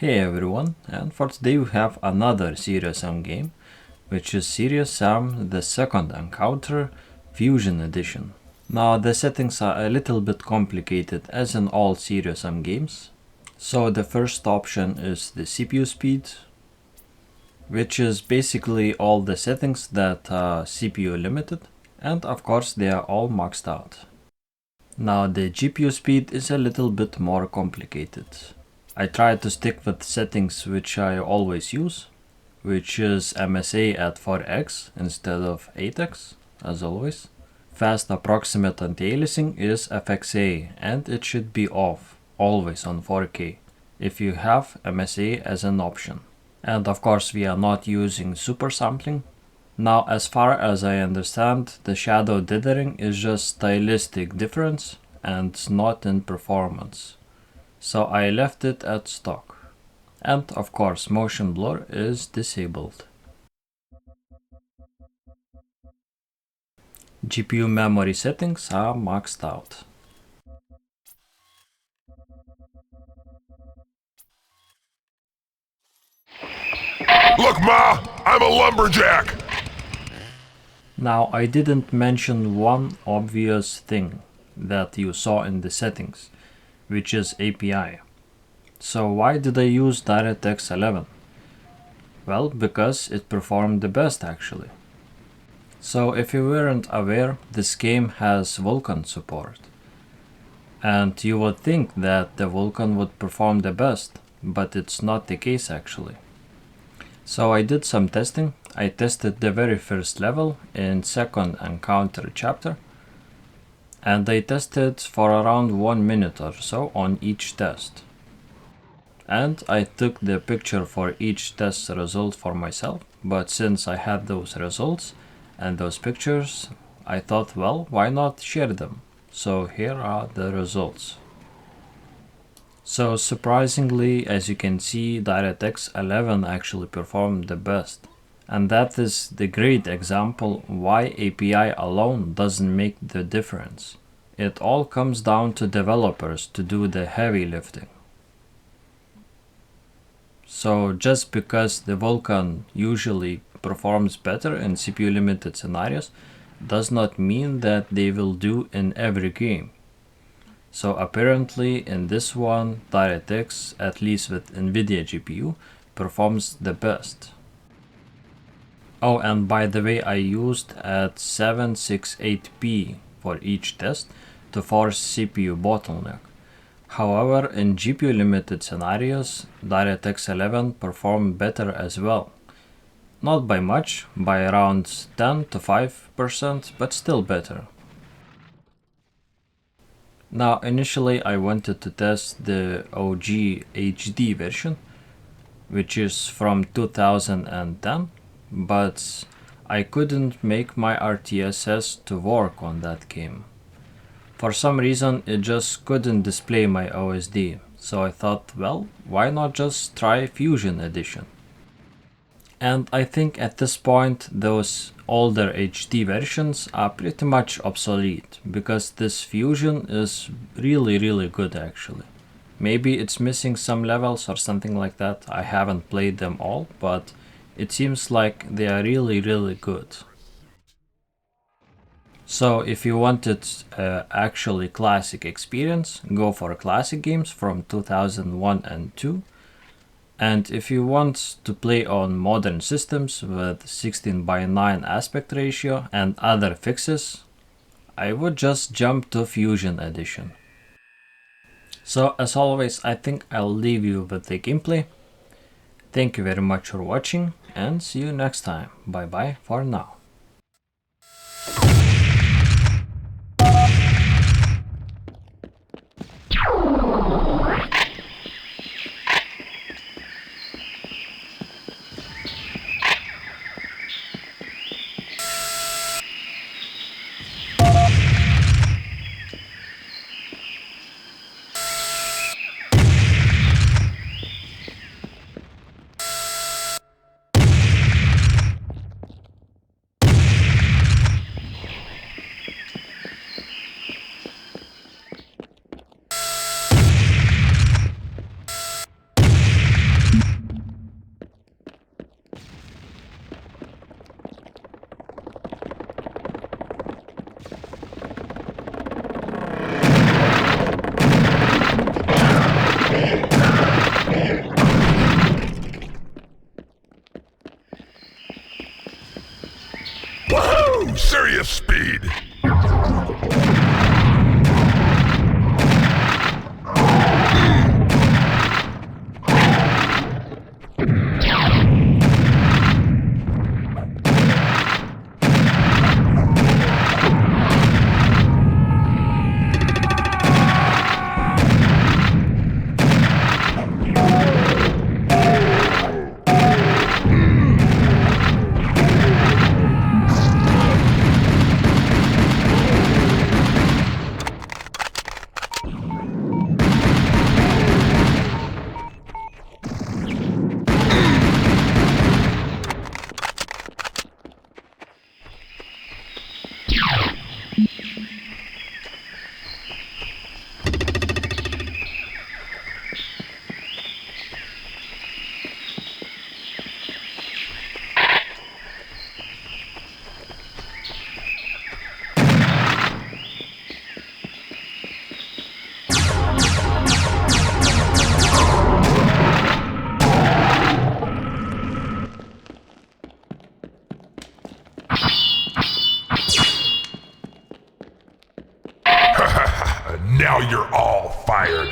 Hey everyone, and for today we have another Serious Sam game, which is Serious Sam The Second Encounter Fusion Edition. Now the settings are a little bit complicated as in all Serious Sam games. So the first option is the CPU speed, which is basically all the settings that are CPU limited, and of course they are all maxed out. Now the GPU speed is a little bit more complicated. I try to stick with settings which I always use, which is MSA at 4x instead of 8x, as always. Fast approximate anti-aliasing is FXA and it should be off, always on 4K, if you have MSA as an option. And of course we are not using super sampling. Now as far as I understand, the shadow dithering is just stylistic difference and not in performance. So I left it at stock. And of course motion blur is disabled. GPU memory settings are maxed out. Look, Ma! I'm a lumberjack! Now I didn't mention one obvious thing that you saw in the settings, which is API. So why did I use DirectX 11? Well, because it performed the best actually. So if you weren't aware, this game has Vulkan support. And you would think that the Vulkan would perform the best, but it's not the case actually. So I did some testing. I tested the very first level in second encounter chapter. And I tested for around 1 minute or so on each test. And I took the picture for each test result for myself, but since I had those results and those pictures, I thought, well, why not share them? So here are the results. So surprisingly, as you can see, DirectX 11 actually performed the best. And that is the great example why API alone doesn't make the difference. It all comes down to developers to do the heavy lifting. So just because the Vulkan usually performs better in CPU limited scenarios does not mean that they will do in every game. So apparently in this one, DirectX, at least with Nvidia GPU, performs the best. Oh, and by the way, I used at 768p for each test to force CPU bottleneck. However, in GPU limited scenarios, DirectX 11 performed better as well. Not by much, by around 10 to 5%, but still better. Now initially I wanted to test the OG HD version, which is from 2010, but I couldn't make my RTSS to work on that game. For some reason it just couldn't display my OSD, so I thought, well, why not just try Fusion Edition? And I think at this point those older HD versions are pretty much obsolete, because this Fusion is really good actually. Maybe it's missing some levels or something like that. I haven't played them all, but it seems like they are really good. So if you wanted actually classic experience, go for classic games from 2001 and 2. And if you want to play on modern systems with 16:9 aspect ratio and other fixes, I would just jump to Fusion Edition. So as always, I think I'll leave you with the gameplay. Thank you very much for watching and see you next time. Bye bye for now. speed. Now you're all fired.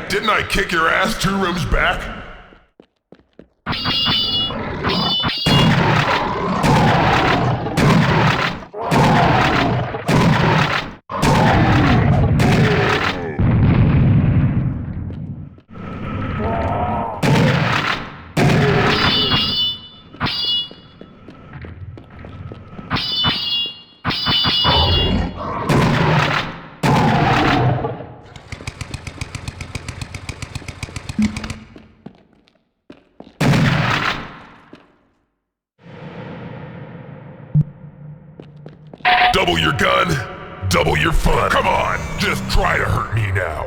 Didn't I kick your ass 2 rooms back? Double your gun, double your fun. Come on, just try to hurt me now.